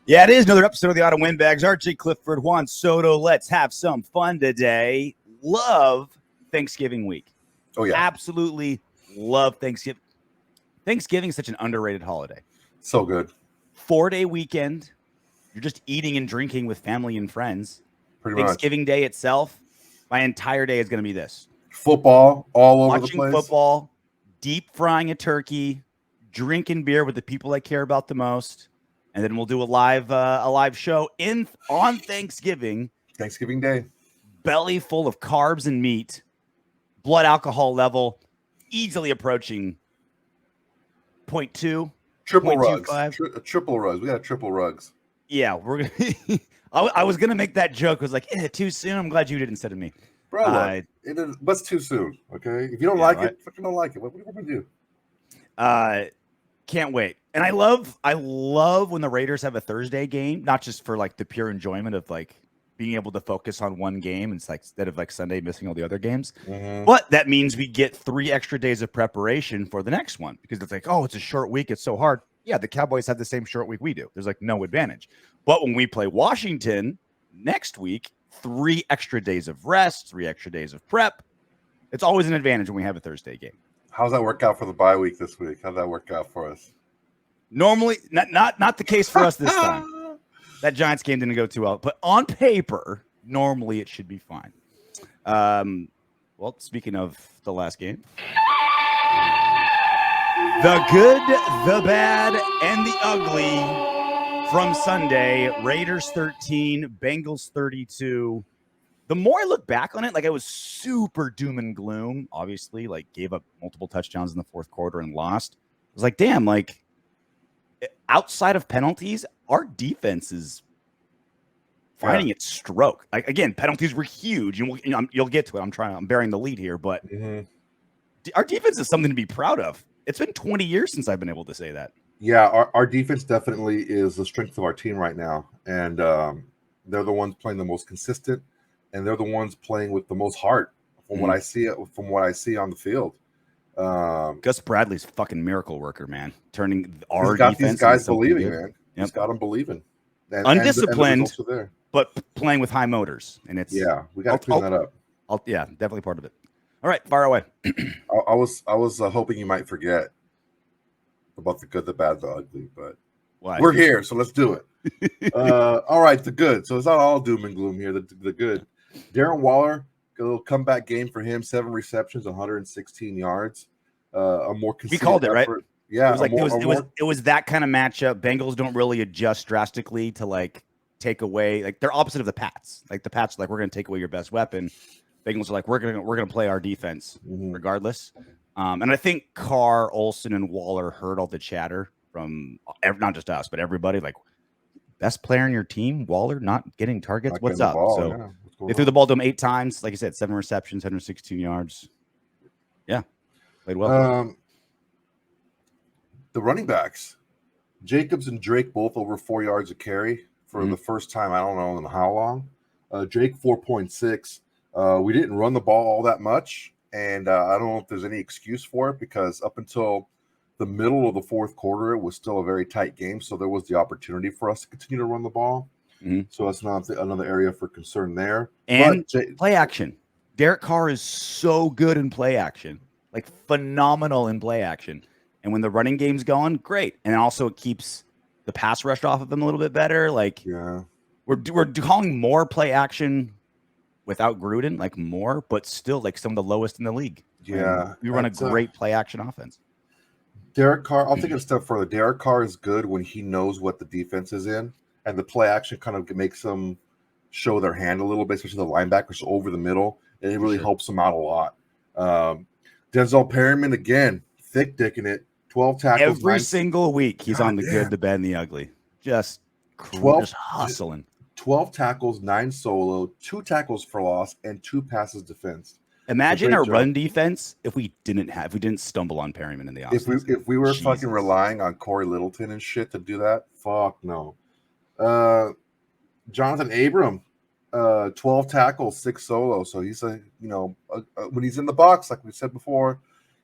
Yeah, it is another episode of the Auto Windbags. Archie Clifford, Juan Soto. Let's have some fun today. Love Thanksgiving week. Oh, yeah. Absolutely love Thanksgiving. Thanksgiving is such an underrated holiday. So good. 4-day weekend. You're just eating and drinking with family and friends. Pretty Thanksgiving much. Day itself, my entire day is going to be this. Football all over Watching the place. football, deep frying a turkey, drinking beer with the people I care about the most. And then we'll do a live show on Thanksgiving. Thanksgiving Day. Belly full of carbs and meat, blood alcohol level easily approaching 0.2. Triple rugs. Triple rugs. We got triple rugs. Yeah, we're gonna. I was gonna make that joke. I was like, too soon. I'm glad you did instead of me. Bro, what's too soon? Okay, if you don't like it, fucking don't like it. What are we gonna do? Can't wait. And I love when the Raiders have a Thursday game, not just for like the pure enjoyment of like being able to focus on one game. It's like instead of like Sunday missing all the other games. Mm-hmm. But that means we get 3 extra days of preparation for the next one because it's like, oh, it's a short week. It's so hard. Yeah, the Cowboys have the same short week we do. There's like no advantage. But when we play Washington next week, 3 extra days of rest, 3 extra days of prep. It's always an advantage when we have a Thursday game. How's that work out for the bye week this week? How'd that work out for us? Normally, not the case for us this time. That Giants game didn't go too well, but on paper, normally it should be fine. Well, speaking of the last game, the good, the bad, and the ugly from Sunday, Raiders 13, Bengals 32. The more I look back on it, like I was super doom and gloom, obviously, like gave up multiple touchdowns in the fourth quarter and lost. I was like, damn, like outside of penalties, our defense is finding its stroke. Like again, penalties were huge, and you'll get to it. I'm bearing the lead here, but our defense is something to be proud of. It's been 20 years since I've been able to say that. Yeah, our defense definitely is the strength of our team right now, and they're the ones playing the most consistent. And they're the ones playing with the most heart from what I see on the field. Gus Bradley's a fucking miracle worker, man. Turning our he's got defense these guys into believing, good. man. He's got them believing. Undisciplined, and there. But playing with high motors. And it's we got to clean that up. Definitely part of it. All right, fire away. I was hoping you might forget about the good, the bad, the ugly, but we're here, so let's do it. All right, the good. So it's not all doom and gloom here. The good. Darren Waller, a little comeback game for him. 7 receptions, 116 yards. A more consistent. We called it effort. right. Yeah, it was that kind of matchup. Bengals don't really adjust drastically to like take away, like they're opposite of the Pats. Like the Pats, like we're going to take away your best weapon. Bengals are like we're gonna play our defense regardless. And I think Carr, Olsen, and Waller heard all the chatter from not just us, but everybody. Like best player in your team, Waller, not getting targets. What's up? They threw the ball to him 8 times. Like I said, 7 receptions, 116 yards. Yeah, played well. The running backs, Jacobs and Drake, both over 4 yards a carry for the first time. I don't know in how long. Drake 4.6. We didn't run the ball all that much, and I don't know if there's any excuse for it because up until the middle of the fourth quarter, it was still a very tight game. So there was the opportunity for us to continue to run the ball. So that's not another area for concern there. And play action. Derek Carr is so good in play action, like phenomenal in play action. And when the running game's going, great. And also it keeps the pass rush off of him a little bit better. Like we're calling more play action without Gruden, like more, but still like some of the lowest in the league. Yeah, we run a great play action offense. Derek Carr, I'll take it a step further. Derek Carr is good when he knows what the defense is in. And the play action kind of makes them show their hand a little bit, especially the linebackers over the middle. And it really helps them out a lot. Denzel Perryman, again, thick dicking it. 12 tackles. Every single week, he's on the good, the bad, and the ugly. Just hustling. 12 tackles, 9 solo, 2 tackles for loss, and 2 passes defense. Imagine our run defense if we didn't stumble on Perryman in the offense. If we were fucking relying on Corey Littleton and shit to do that, fuck no. Jonathan Abram, 12 tackles, 6 solo. So he's when he's in the box, like we said before,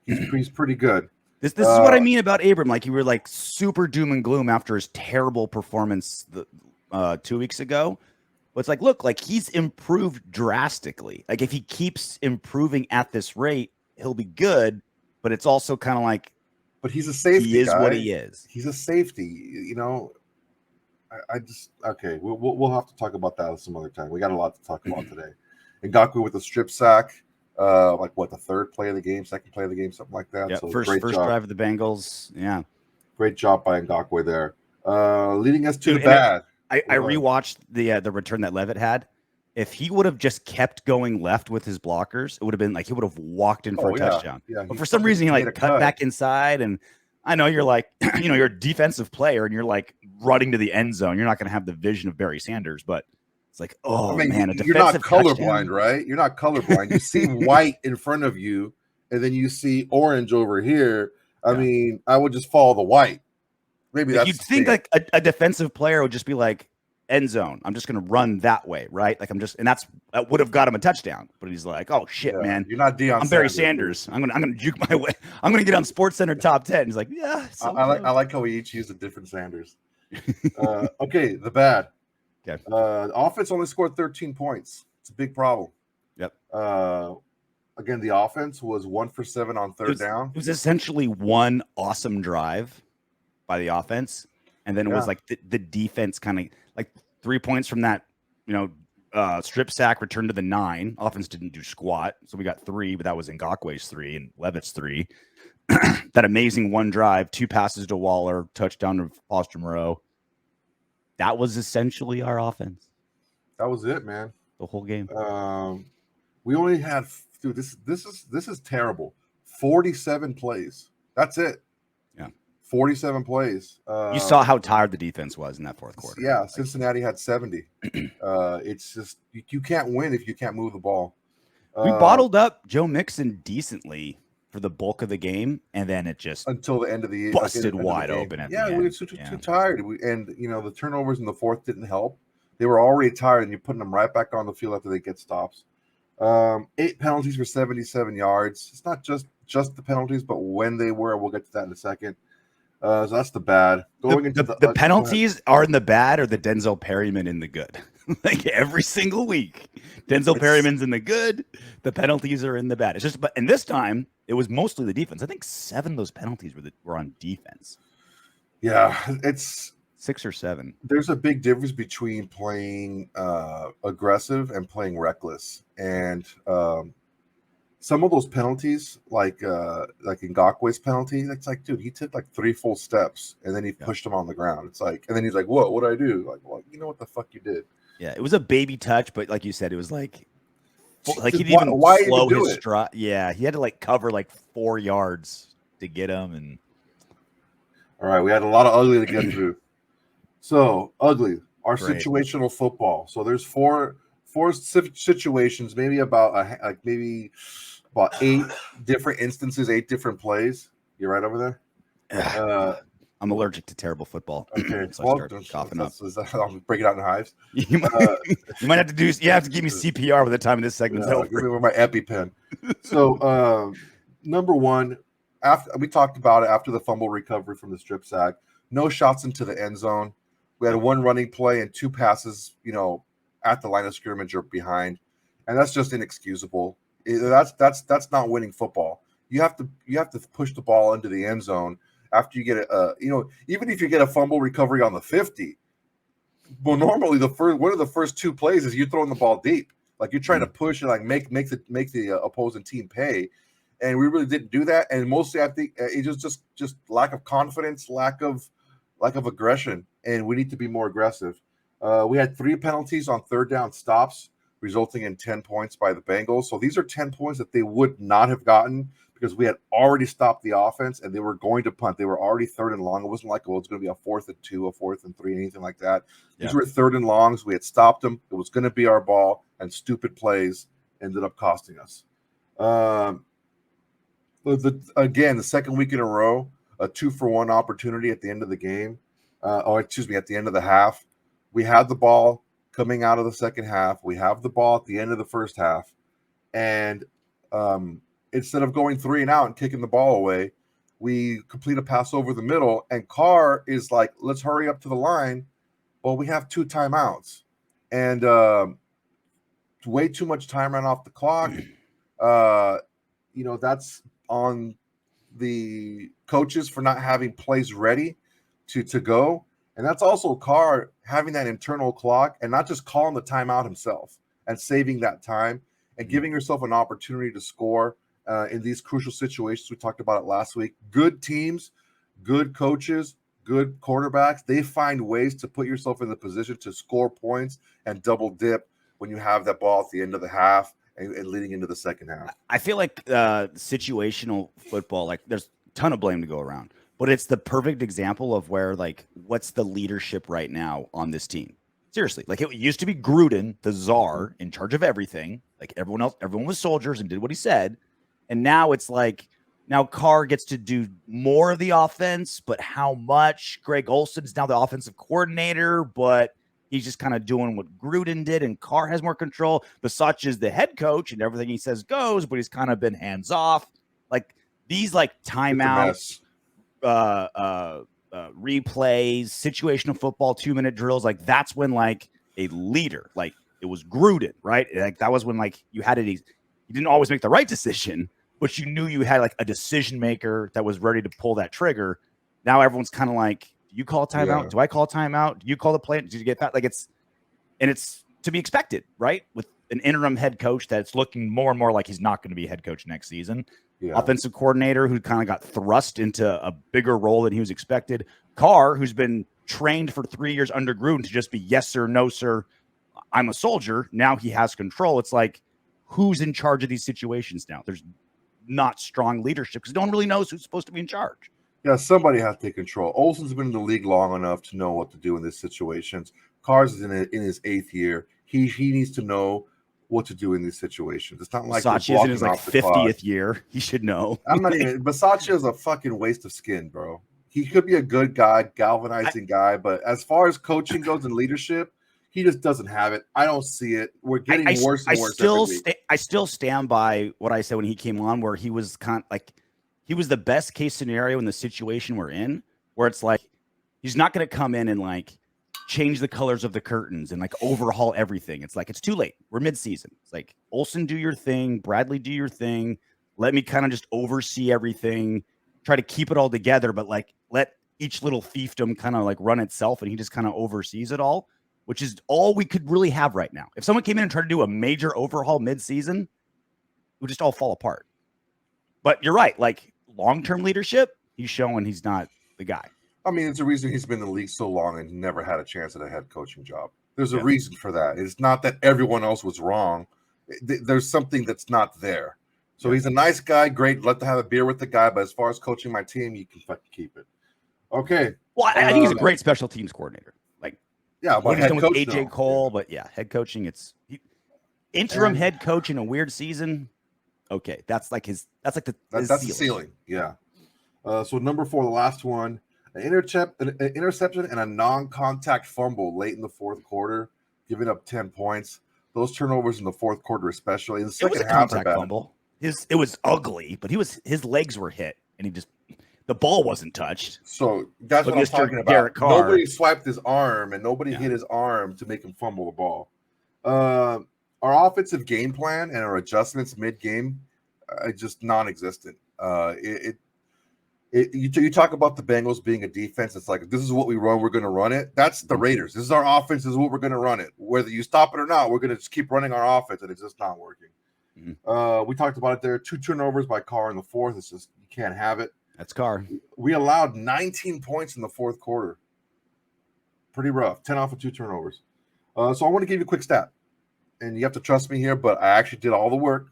he's pretty good. This is what I mean about Abram. Like, you were like super doom and gloom after his terrible performance 2 weeks ago. But it's like, look, like he's improved drastically. Like if he keeps improving at this rate, he'll be good. But it's also kind of like, but he's a safety he is guy. what he is. He's a safety. You know, I just okay. We'll have to talk about that some other time. We got a lot to talk about today. Ngakoue with a strip sack, like what, the third play of the game, second play of the game, something like that. Yeah, So first drive of the Bengals. Yeah, great job by Ngakoue there. Leading us to Dude, the bad. I rewatched the return that Levitt had. If he would have just kept going left with his blockers, it would have been like he would have walked in for a touchdown. Yeah, but for some reason, he like cut back inside. And I know you're like, you're a defensive player and you're like running to the end zone. You're not going to have the vision of Barry Sanders, but it's like, man, you're not colorblind, right? You're not colorblind. You see white in front of you, and then you see orange over here. I mean, I would just follow the white. Maybe that's you'd think like a defensive player would just be like, end zone, I'm just going to run that way, right? Like that would have got him a touchdown. But he's like, oh shit, man, you're not Deion. I'm Barry Sanders. I'm gonna juke my way. I'm gonna get on Sports Center top 10. He's like, yeah. I like how we each use a different Sanders. Okay, the bad. Okay. Offense only scored 13 points. It's a big problem. Yep. Again, the offense was 1 for 7 on third down. It was essentially one awesome drive by the offense, and then it was like the defense kind of like 3 points from that, strip sack, return to the 9. Offense didn't do squat, so we got 3, but that was Ngakoue's 3 and Levitt's 3. That amazing one drive, 2 passes to Waller, touchdown to Foster Moreau. That was essentially our offense. That was it, man. The whole game. We only had, dude, this is terrible. 47 plays. That's it. 47 plays. You saw how tired the defense was in that fourth quarter. Yeah, Cincinnati had 70. It's just you can't win if you can't move the ball. We bottled up Joe Mixon decently for the bulk of the game, and then it just until the end of the busted wide open. We were too tired. The turnovers in the fourth didn't help. They were already tired, and you're putting them right back on the field after they get stops. 8 penalties for 77 yards. It's not just the penalties, but when they were. We'll get to that in a second. So that's the bad. The penalties are in the bad, or the Denzel Perryman in the good. Like every single week, Denzel Perryman's in the good. The penalties are in the bad. It's just, and this time it was mostly the defense. I think 7 of those penalties were on defense. Yeah, it's 6 or 7. There's a big difference between playing aggressive and playing reckless, and some of those penalties, like Ngakoue's penalty, it's like, dude, he took like 3 full steps and then he pushed him on the ground. It's like, and then he's like, what did I do? Like, well, you know what the fuck you did. Yeah, it was a baby touch, but like you said, it was like he didn't even slow his stride. Yeah, he had to like cover like 4 yards to get him. And all right, we had a lot of ugly to get through. So ugly, our situational football. So there's four situations, maybe about 8 different instances, 8 different plays. You right over there? I'm allergic to terrible football. Okay, so I start coughing up. I'll break it out in hives. You might have to do. You have to give me CPR by the time this segment's over. Give me my EpiPen. So, number one, after we talked about it, after the fumble recovery from the strip sack, no shots into the end zone. We had 1 running play and 2 passes, at the line of scrimmage or behind, and that's just inexcusable. That's not winning football. You have to push the ball into the end zone after you get even if you get a fumble recovery on the 50. Well, normally one of the first 2 plays is you throwing the ball deep, like you're trying to push and like make the opposing team pay, and we really didn't do that. And mostly I think it was just lack of confidence, lack of aggression, and we need to be more aggressive. We had 3 penalties on third down stops, resulting in 10 points by the Bengals. So these are 10 points that they would not have gotten because we had already stopped the offense and they were going to punt. They were already 3rd and long. It wasn't like, it's going to be a 4th and 2, a 4th and 3, anything like that. These were 3rd and longs. We had stopped them. It was going to be our ball, and stupid plays ended up costing us. Again, the second week in a row, a 2-for-1 opportunity at the end of the game. At the end of the half. We had the ball coming out of the second half. We have the ball at the end of the first half. And instead of going 3 and out and kicking the ball away, We complete a pass over the middle, and Carr is like, let's hurry up to the line. Well, we have 2 timeouts, and way too much time ran off the clock. That's on the coaches for not having plays ready to go. And that's also Carr having that internal clock and not just calling the timeout himself and saving that time and giving yourself an opportunity to score in these crucial situations. We talked about it last week. Good teams, good coaches, good quarterbacks, they find ways to put yourself in the position to score points and double dip when you have that ball at the end of the half and leading into the second half. I feel like situational football, like there's a ton of blame to go around, but it's the perfect example of where, like, what's the leadership right now on this team? Seriously, like, it used to be Gruden, the czar, in charge of everything. Like, everyone was soldiers and did what he said. And now it's like, now Carr gets to do more of the offense, but how much? Greg Olson's now the offensive coordinator, but he's just kind of doing what Gruden did, and Carr has more control. Bisaccia is the head coach, and everything he says goes, but he's kind of been hands off. Like, these like timeouts, replays, situational football, 2-minute drills. Like, that's when like a leader, like it was Gruden, right? Like, that was when like you had it. You didn't always make the right decision, but you knew you had like a decision maker that was ready to pull that trigger. Now everyone's kind of like, do you call a timeout? Yeah. Do I call a timeout? Do you call the play? Did you get that? Like, it's to be expected, right? With an interim head coach that's looking more and more like he's not going to be head coach next season. Yeah. Offensive coordinator who kind of got thrust into a bigger role than he was expected. Carr, who's been trained for 3 years under Gruden to just be yes sir, no sir, I'm a soldier. Now he has control. It's like, who's in charge of these situations now? There's not strong leadership because no one really knows who's supposed to be in charge. Yeah, somebody has to take control. Olson's been in the league long enough to know what to do in these situations. Carr's is in his 8th year. He needs to know what to do in these situations. It's not like Bisaccia is in his like 50th year. He should know. I'm not even. Bisaccia is a fucking waste of skin, bro. He could be a good guy, galvanizing guy, but as far as coaching goes and leadership, he just doesn't have it. I don't see it. We're getting worse and worse every week. I still stand by what I said when he came on, where he was kind of like, he was the best case scenario in the situation we're in, where it's like, he's not going to come in and like change the colors of the curtains and like overhaul everything. It's like, it's too late. We're mid-season. It's like, Olson, do your thing. Bradley, do your thing. Let me kind of just oversee everything, try to keep it all together, but like let each little fiefdom kind of like run itself, and he just kind of oversees it all, which is all we could really have right now. If someone came in and tried to do a major overhaul mid-season, it would just all fall apart. But you're right. Like, long-term leadership, he's showing he's not the guy. I mean, it's a reason he's been in the league so long and never had a chance at a head coaching job. There's a reason for that. It's not that everyone else was wrong. There's something that's not there. So he's a nice guy. Great. Love to have a beer with the guy. But as far as coaching my team, you can fucking keep it. Okay. Well, I think he's a great special teams coordinator. Like, yeah, but head coach, with AJ Cole, but head coaching, interim head coach in a weird season. Okay, that's like the ceiling. Yeah. So number 4, the last one, an interception and a non-contact fumble late in the fourth quarter, giving up 10 points. Those turnovers in the fourth quarter, especially in the second half, contact fumble. It was ugly, but his legs were hit, and the ball wasn't touched. So that's what I'm talking about. Derek Carr, nobody swiped his arm, and nobody hit his arm to make him fumble the ball. Our offensive game plan and our adjustments mid-game are just non-existent. You talk about the Bengals being a defense. It's like, this is what we run. We're going to run it. That's the Raiders. This is our offense. This is what we're going to run it. Whether you stop it or not, we're going to just keep running our offense, and it's just not working. Mm-hmm. We talked about it there. 2 turnovers by Carr in the fourth. It's just, you can't have it. That's Carr. We allowed 19 points in the fourth quarter. Pretty rough. 10 off of 2 turnovers. So I want to give you a quick stat. And you have to trust me here, but I actually did all the work.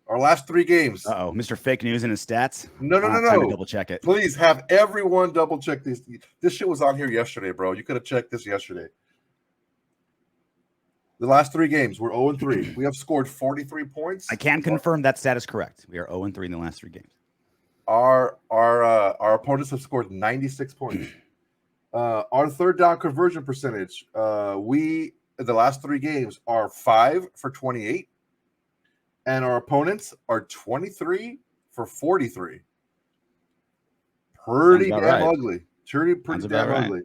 Our last 3 games. Uh-oh, Mr. Fake News and his stats? No. Time to double check it. Please have everyone double check these. This shit was on here yesterday, bro. You could have checked this yesterday. The last 3 games, we're 0-3. We have scored 43 points. I can confirm that stat is correct. We are 0-3 in the last 3 games. Our opponents have scored 96 points. Our third down conversion percentage, the last 3 games are 5 for 28, and our opponents are 23 for 43. pretty damn ugly. Pretty damn right. ugly.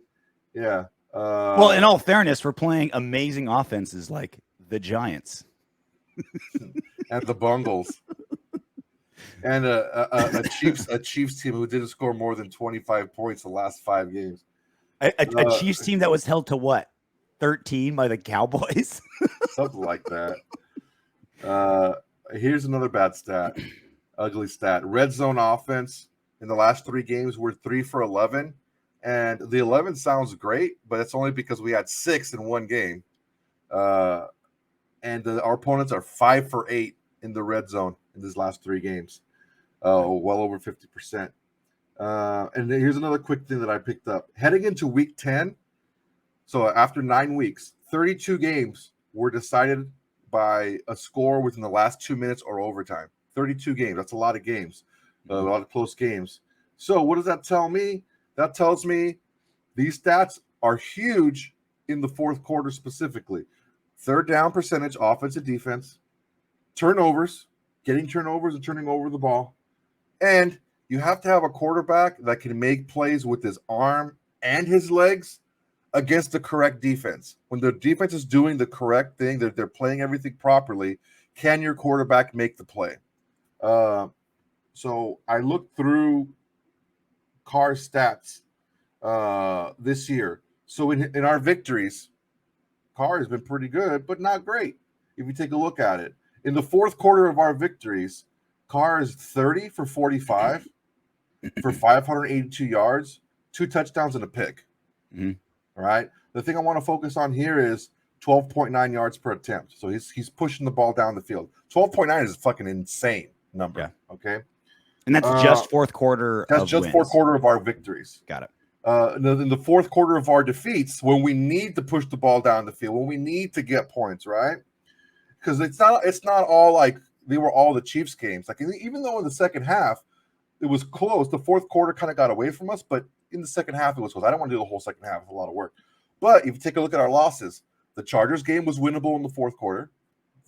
Yeah. Well, in all fairness, we're playing amazing offenses like the Giants and the Bengals. And a Chiefs team who didn't score more than 25 points the last 5 games. A Chiefs team that was held to what? 13 by the Cowboys? Something like that. Here's another bad stat. Ugly stat. Red zone offense in the last 3 games, we're 3 for 11. And the 11 sounds great, but it's only because we had 6 in one game. Our opponents are 5 for 8 in the red zone in these last 3 games. Well over 50%. And here's another quick thing that I picked up. Heading into week 10, so after 9 weeks, 32 games were decided by a score within the last 2 minutes or overtime. 32 games. That's a lot of games, a lot of close games. So what does that tell me? That tells me these stats are huge in the fourth quarter specifically. Third down percentage, offense and defense, turnovers, getting turnovers and turning over the ball. And you have to have a quarterback that can make plays with his arm and his legs against the correct defense. When the defense is doing the correct thing, they're playing everything properly, can your quarterback make the play? So I looked through Carr's stats this year. So in our victories, Carr has been pretty good, but not great if you take a look at it. In the fourth quarter of our victories, Carr is 30 for 45 for 582 yards, 2 touchdowns and a pick. Mm-hmm. All right. The thing I want to focus on here is 12.9 yards per attempt. So he's pushing the ball down the field. 12.9 is a fucking insane number. Yeah. Okay. And that's just fourth quarter. That's just wins. fourth quarter of our victories. Got it. In the fourth quarter of our defeats, when we need to push the ball down the field, when we need to get points, right? Because it's not all like they were all the Chiefs games. Like even though in the second half it was close, the fourth quarter kind of got away from us. But in the second half it was close. I don't want to do the whole second half; it's a lot of work. But if you take a look at our losses, the Chargers game was winnable in the fourth quarter.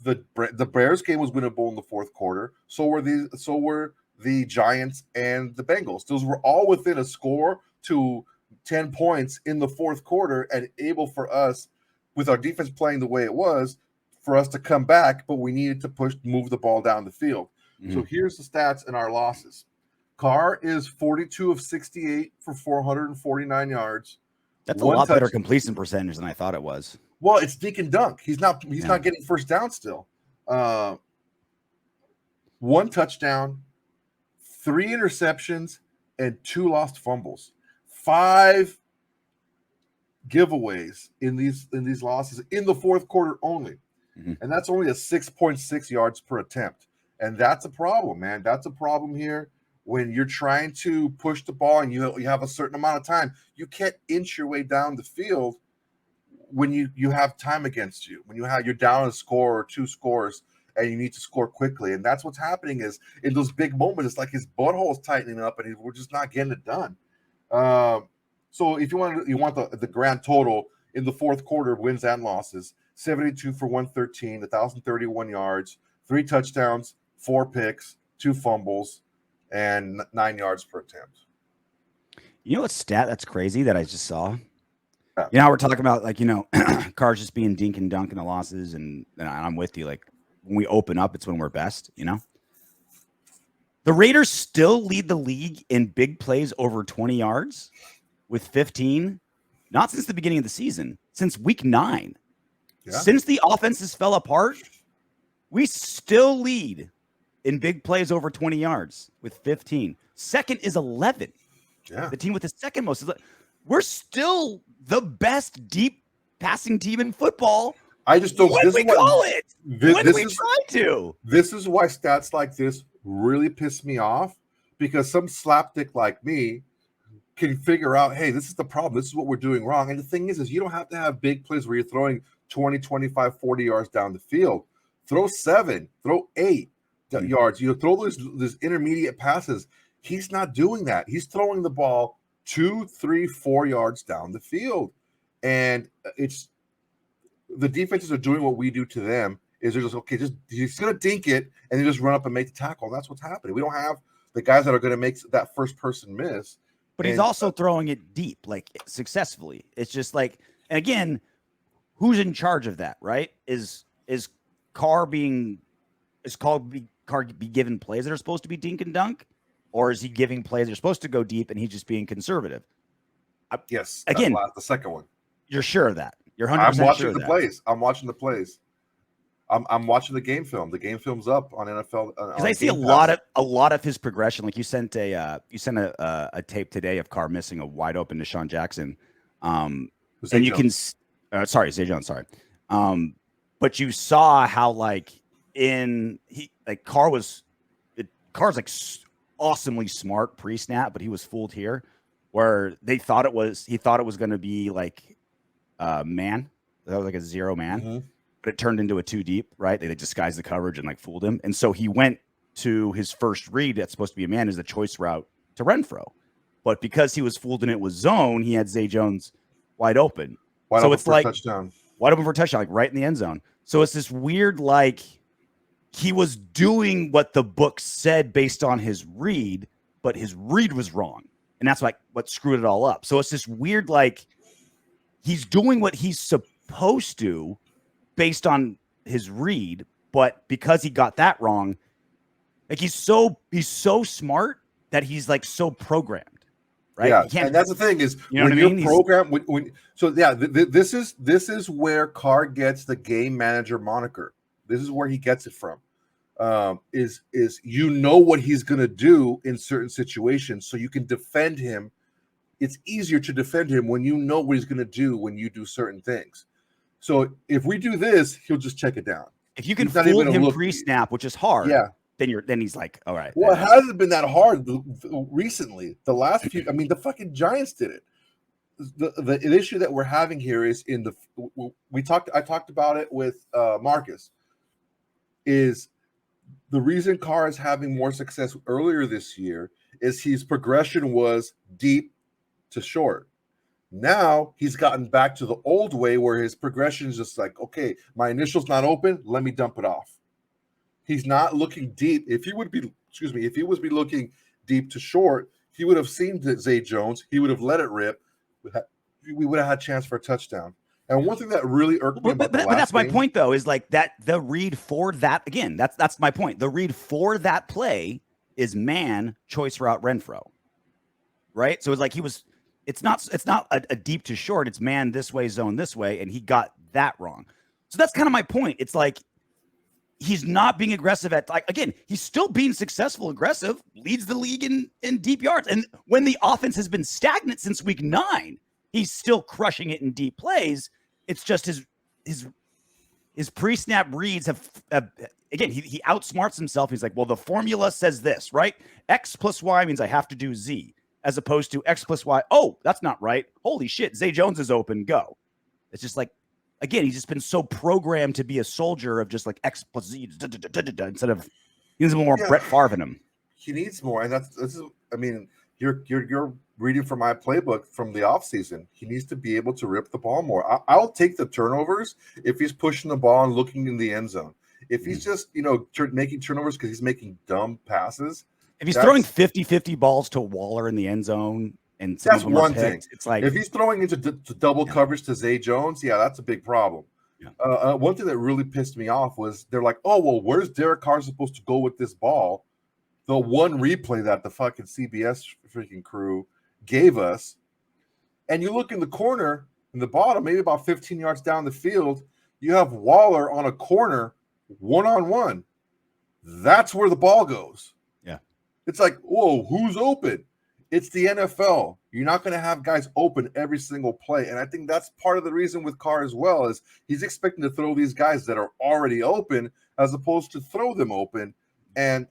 The Bears game was winnable in the fourth quarter. So were the Giants and the Bengals. Those were all within a score to 10 points in the fourth quarter and able for us, with our defense playing the way it was, for us to come back, but we needed to move the ball down the field. Mm-hmm. So here's the stats in our losses. Carr is 42 of 68 for 449 yards. That's a lot better completion percentage than I thought it was. Well, it's dink and dunk. He's not getting first down still. 1 touchdown, 3 interceptions, and 2 lost fumbles. 5 giveaways in these losses in the fourth quarter only. Mm-hmm. And that's only a 6.6 yards per attempt. And that's a problem, man. That's a problem here when you're trying to push the ball and you have a certain amount of time. You can't inch your way down the field when you have time against you, when you're down a score or 2 scores and you need to score quickly. And that's what's happening is in those big moments, it's like his butthole is tightening up and we're just not getting it done. So if you want the grand total in the fourth quarter, wins and losses, 72 for 113, 1,031 yards, 3 touchdowns, 4 picks, 2 fumbles, and 9 yards per attempt. You know what stat that's crazy that I just saw? You know, we're talking about, like, you know, Carr's just being dink and dunk in the losses, and I'm with you. Like, when we open up, it's when we're best, you know? The Raiders still lead the league in big plays over 20 yards with 15, not since the beginning of the season, since week 9. Yeah. Since the offenses fell apart, we still lead in big plays over 20 yards with 15. Second is 11. Yeah. The team with the second most. We're still the best deep passing team in football. I just don't. What do we call it? What do we try to? This is why stats like this really piss me off, because some slapdick like me can figure out, hey, this is the problem. This is what we're doing wrong. And the thing is you don't have to have big plays where you're throwing 20, 25, 40 yards down the field. Throw 7, throw 8 yards. You know, throw those intermediate passes. He's not doing that. He's throwing the ball 2, 3, 4 yards down the field. And it's the defenses are doing what we do to them. Is they're just, okay, he's going to dink it and then just run up and make the tackle. And that's what's happening. We don't have the guys that are going to make that first person miss. But he's also throwing it deep, like successfully. It's just like, and again, who's in charge of that, right? Is Carr being Carr be given plays that are supposed to be dink and dunk, or is he giving plays that are supposed to go deep and he's just being conservative? Yes, again, the second one. You're sure of that? You're 100% I'm watching sure the that. plays. I'm watching the plays. I'm watching the game film. The game film's up on NFL. Because I see a lot of his progression. Like you sent a tape today of Carr missing a wide open Deshaun Jackson. And you can, Zay Jones, sorry. But you saw how Carr's like awesomely smart pre-snap, but he was fooled here, where he thought it was going to be like man. That was like a zero man. Mm-hmm. But it turned into a 2 deep, right? They disguised the coverage and like fooled him. And so he went to his first read that's supposed to be a man, is the choice route to Renfro. But because he was fooled and it was zone, he had Zay Jones wide open. Wide open for a touchdown. Wide open for a touchdown, like right in the end zone. So it's this weird, like he was doing what the book said based on his read, but his read was wrong. And that's like what screwed it all up. So it's this weird, like he's doing what he's supposed to based on his read, but because he got that wrong, like he's so smart that he's like so programmed, right? Yeah, and that's the thing is, you know when you're programmed. This is where Carr gets the game manager moniker. This is where he gets it from. Is what he's going to do in certain situations, so you can defend him. It's easier to defend him when you know what he's going to do when you do certain things. So if we do this, he'll just check it down. If you can fool him pre-snap, which is hard, then he's like, all right. Well, it hasn't been that hard recently. The last few, the fucking Giants did it. The issue that we're having here is I talked about it with Marcus. Is the reason Carr is having more success earlier this year is his progression was deep to short. Now he's gotten back to the old way where his progression is just like, okay, my initial's not open, let me dump it off. He's not looking deep. If he was looking deep to short, he would have seen Zay Jones. He would have let it rip. We would have had a chance for a touchdown. And one thing that really irked me about the last but that's game, my point, though, is like that the read for that, again, that's my point. The read for that play is man, choice route, Renfro. Right? So it's like it's not a deep to short. It's man this way, zone this way, and he got that wrong. So that's kind of my point. It's like he's not being aggressive at, like, again, he's still being successful, aggressive, leads the league in deep yards. And when the offense has been stagnant since week 9, he's still crushing it in deep plays. It's just his pre-snap reads have again, he outsmarts himself. He's like, well, the formula says this, right? X plus Y means I have to do Z, as opposed to X plus Y. Oh, that's not right. Holy shit, Zay Jones is open, go. It's just like, again, he's just been so programmed to be a soldier of just like X plus Z instead of, he needs more Brett Favre in him. He needs more, and you're reading from my playbook from the offseason. He needs to be able to rip the ball more. I'll take the turnovers if he's pushing the ball and looking in the end zone. If he's just, making turnovers because he's making dumb passes. If he's throwing 50-50 balls to Waller in the end zone, and that's one thing. It's like, if he's throwing into double coverage to Zay Jones, that's a big problem. Yeah. One thing that really pissed me off was they're like, oh, well, where's Derek Carr supposed to go with this ball? The one replay that the fucking CBS freaking crew gave us, and you look in the corner, in the bottom, maybe about 15 yards down the field, you have Waller on a corner, one-on-one. That's where the ball goes. Yeah. It's like, whoa, who's open? It's the NFL. You're not going to have guys open every single play. And I think that's part of the reason with Carr as well, is he's expecting to throw these guys that are already open as opposed to throw them open. And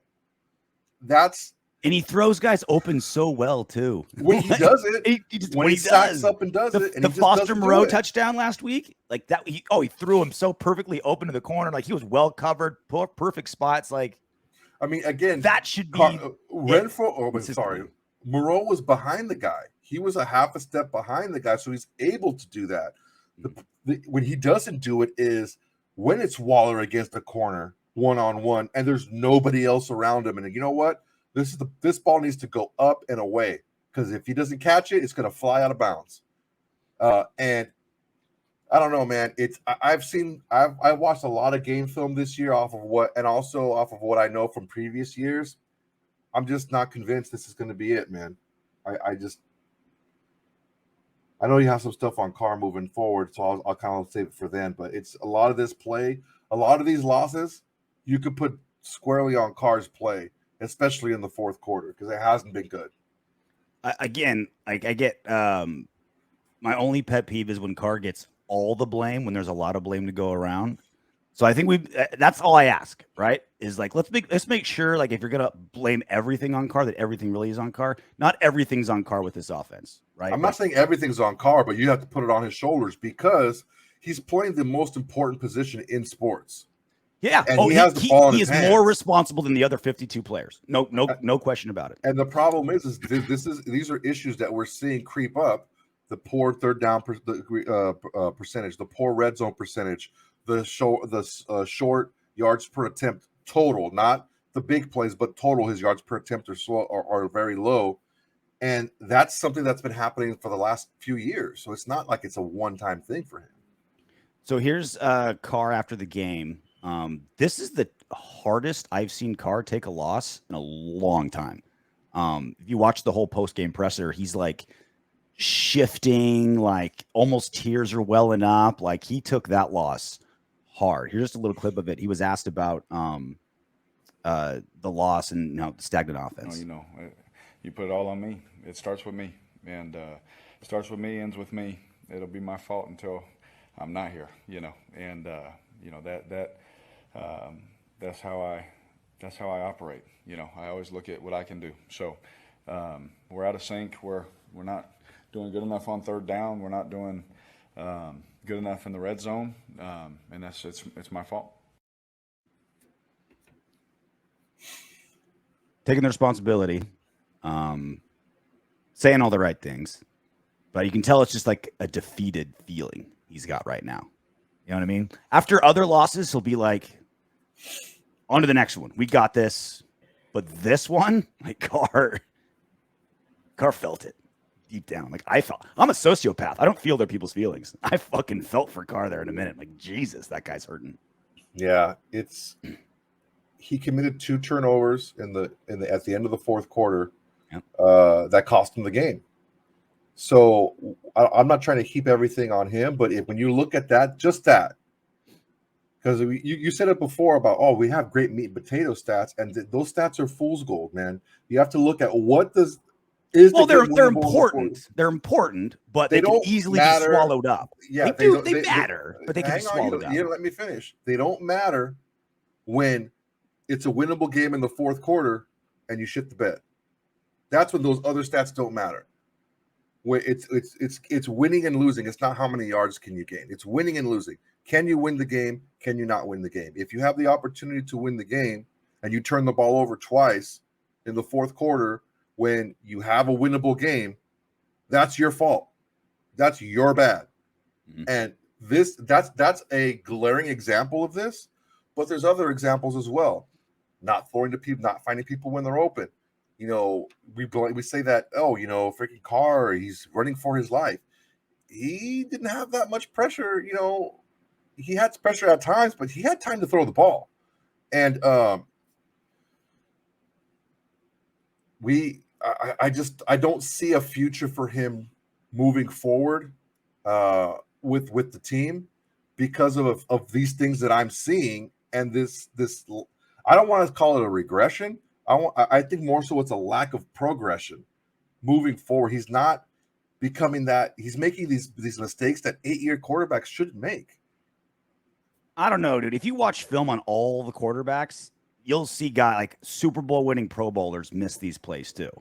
he throws guys open so well too. When he does it, when he sacks up and does it, and the Foster Moreau touchdown last week, like that. He threw him so perfectly open to the corner, like he was well covered, perfect spots. Like, again, that should be Renfro. Moreau was behind the guy. He was a half a step behind the guy, so he's able to do that. When he doesn't do it is when it's Waller against the corner, one-on-one, and there's nobody else around him. And you know what? This ball needs to go up and away. because if he doesn't catch it, it's going to fly out of bounds. And I don't know, man. I've watched a lot of game film this year off of what I know from previous years. I'm just not convinced this is going to be it, man. I know you have some stuff on Carr moving forward, so I'll kind of save it for then. But it's a lot of this play, a lot of these losses, you could put squarely on Carr's play, especially in the fourth quarter, because it hasn't been good. I get my only pet peeve is when Carr gets all the blame when there's a lot of blame to go around. So I think that's all I ask, right? Is like, let's make sure, like, if you're going to blame everything on Carr, that everything really is on Carr. Not everything's on Carr with this offense, right? I'm not saying everything's on Carr, but you have to put it on his shoulders because he's playing the most important position in sports. Yeah. And he has the ball in his hands. More responsible than the other 52 players. No question about it. And the problem is these are issues that we're seeing creep up. The poor third down percentage, the poor red zone percentage, the short yards per attempt total, not the big plays, but total. His yards per attempt are very low, and that's something that's been happening for the last few years. So it's not like it's a one-time thing for him. So here's Carr after the game. This is the hardest I've seen Carr take a loss in a long time. If you watch the whole post-game presser, he's like shifting, like almost tears are welling up. Like he took that loss hard. Here's just a little clip of it. He was asked about the loss and the stagnant offense. You put it all on me. It starts with me, and it starts with me, ends with me. It'll be my fault until I'm not here. That's how I operate. I always look at what I can do. So we're out of sync. We're not doing good enough on third down. We're not doing good enough in the red zone, and it's my fault. Taking the responsibility, saying all the right things, but you can tell it's just like a defeated feeling he's got right now. You know what I mean? After other losses, he'll be like, on to the next one. We got this. But this one, like Carr felt it deep down. Like I'm a sociopath. I don't feel other people's feelings. I fucking felt for Carr there in a minute. Like, Jesus, that guy's hurting. Yeah, he committed 2 turnovers at the end of the fourth quarter. Yep. That cost him the game. So I'm not trying to heap everything on him, but when you look at that, because you said it before about, we have great meat and potato stats, and those stats are fool's gold, man. You have to look at they're important. They're important, but they can easily be swallowed up. Yeah, they matter, but they can be swallowed up. You let me finish. They don't matter when it's a winnable game in the fourth quarter and you shit the bed. That's when those other stats don't matter. Where it's winning and losing. It's not how many yards can you gain. It's winning and losing. Can you win the game? Can you not win the game? If you have the opportunity to win the game and you turn the ball over twice in the fourth quarter when you have a winnable game, that's your fault. That's your bad. Mm-hmm. And that's a glaring example of this, but there's other examples as well. Not throwing to people, not finding people when they're open. We say that, freaking Carr, he's running for his life. He didn't have that much pressure. He had pressure at times, but he had time to throw the ball. And I don't see a future for him moving forward with the team because of these things that I'm seeing. And this I don't want to call it a regression. I think more so it's a lack of progression moving forward. He's not becoming that. He's making these mistakes that 8-year quarterbacks shouldn't make. I don't know, dude. If you watch film on all the quarterbacks, you'll see guys like Super Bowl winning Pro Bowlers miss these plays too.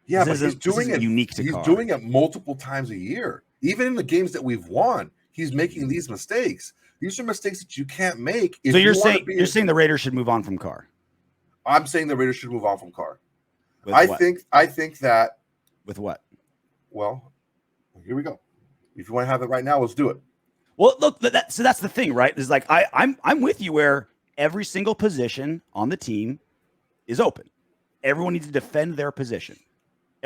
Yeah, but he's doing it unique to Carr. He's doing it multiple times a year. Even in the games that we've won, he's making these mistakes. These are mistakes that you can't make. So you're saying the Raiders should move on from Carr? I'm saying the Raiders should move on from Carr. I think that. With what? Well, here we go. If you want to have it right now, let's do it. Well, look, so that's the thing, right? Is like I'm with you where every single position on the team is open. Everyone needs to defend their position.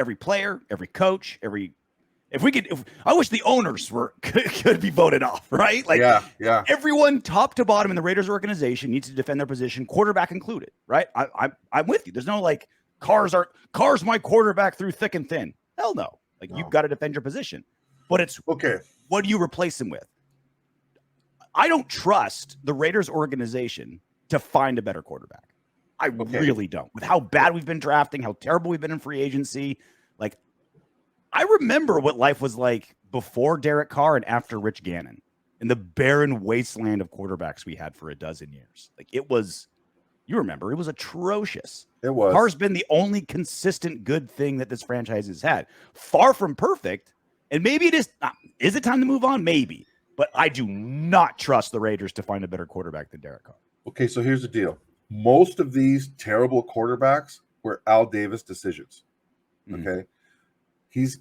every player, every coach, I wish the owners could be voted off, right? Like, yeah. Everyone top to bottom in the Raiders organization needs to defend their position, quarterback included, right? I'm with you. There's no like Carr's my quarterback through thick and thin. Hell no. Like, you've got to defend your position. But it's Okay. What do you replace him with? I don't trust the Raiders organization to find a better quarterback. I really don't. With how bad we've been drafting, how terrible we've been in free agency. Like, I remember what life was like before Derek Carr and after Rich Gannon in the barren wasteland of quarterbacks we had for a dozen years. Like, it was atrocious. It was. Carr's been the only consistent good thing that this franchise has had. Far from perfect. And maybe it is it time to move on? Maybe. But I do not trust the Raiders to find a better quarterback than Derek Carr. Okay, so here's the deal. Most of these terrible quarterbacks were Al Davis decisions. Okay. He's,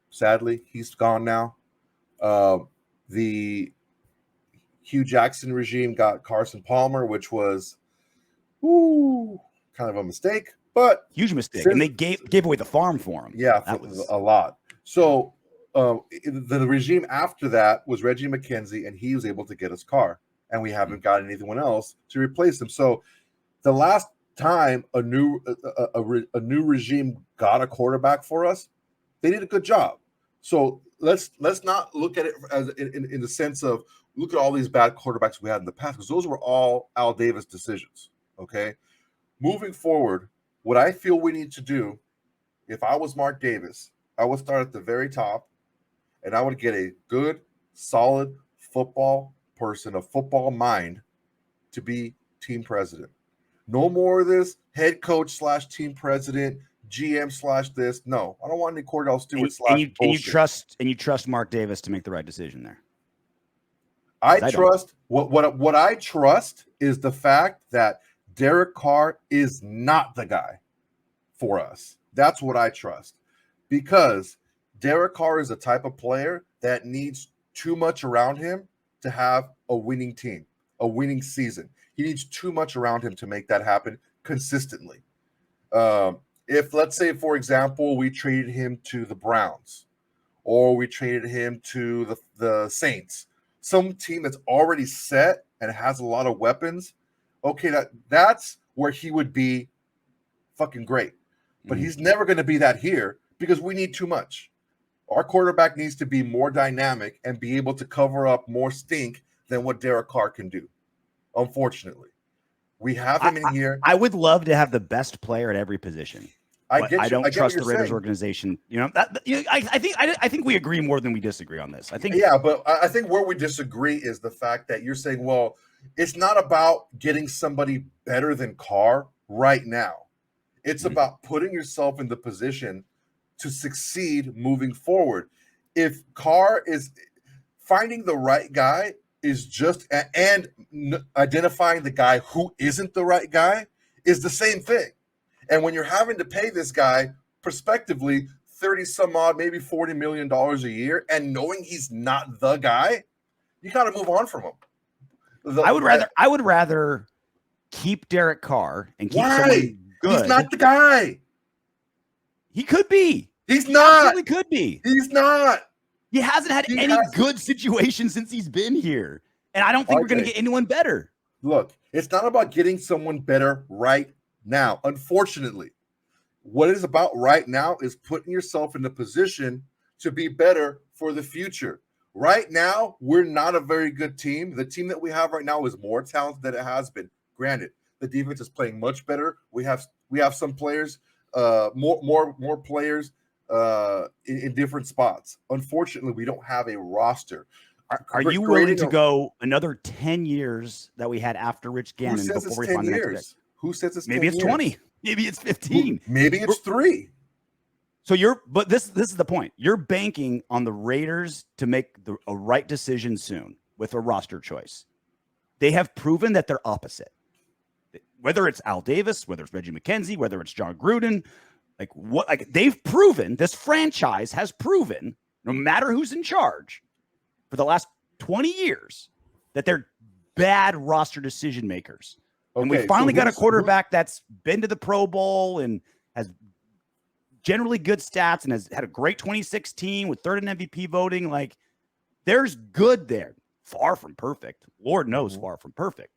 sadly, he's gone now. The Hugh Jackson regime got Carson Palmer, which was kind of a mistake, but huge mistake. And they gave away the farm for him. Yeah, that was a lot. So the regime after that was Reggie McKenzie, and he was able to get us Carr, and we haven't got anyone else to replace him. So the last time a new regime got a quarterback for us, they did a good job. So let's not look at it as in the sense of look at all these bad quarterbacks we had in the past, because those were all Al Davis decisions. Okay, moving forward, what I feel we need to do, if I was Mark Davis, I would start at the very top, and I would get a good, solid football person, a football mind, to be team president. No more of this head coach / team president, GM / this. No, I don't want any Cordell Stewart / bullshit. And you trust Mark Davis to make the right decision there. I trust what I trust is the fact that Derek Carr is not the guy for us. That's what I trust, because Derek Carr is the type of player that needs too much around him to have a winning team, a winning season. He needs too much around him to make that happen consistently. If, let's say, for example, we traded him to the Browns, or we traded him to the Saints, some team that's already set and has a lot of weapons, okay, that's where he would be fucking great. But he's never going to be that here, because we need too much. Our quarterback needs to be more dynamic and be able to cover up more stink than what Derek Carr can do. Unfortunately, we have him in here. I would love to have the best player at every position. I don't trust the Raiders organization. I think we agree more than we disagree on this. But I think where we disagree is the fact that you're saying, well, it's not about getting somebody better than Carr right now. It's about putting yourself in the position to succeed moving forward. If Carr is finding the right guy is just and identifying the guy who isn't the right guy is the same thing. And when you're having to pay this guy prospectively 30 some odd, maybe $40 million a year, and knowing he's not the guy, you got to move on from him. I would rather keep Derek Carr and keep someone good. He's not the guy. He could be. He's not. He could be. He's not. He hasn't had any good situation since he's been here. And I don't think we're going to get anyone better. Look, it's not about getting someone better right now. Unfortunately, what it is about right now is putting yourself in the position to be better for the future. Right now, we're not a very good team. The team that we have right now is more talented than it has been. Granted, the defense is playing much better. We have some players, more players in different spots. Unfortunately, we don't have a roster. Are you willing to go another 10 years that we had after Rich Gannon before we find the next guy? Who says it's 10 Maybe it's 20. Maybe it's 15. Maybe it's 3. So but this is the point. You're banking on the Raiders to make a right decision soon with a roster choice. They have proven that they're opposite. Whether it's Al Davis, whether it's Reggie McKenzie, whether it's John Gruden, they've proven, this franchise has proven, no matter who's in charge, for the last 20 years, that they're bad roster decision makers. Okay, and we finally got a quarterback that's been to the Pro Bowl and has generally good stats and has had a great 2016 with third in MVP voting. Like, there's good there. Far from perfect. Lord knows, far from perfect.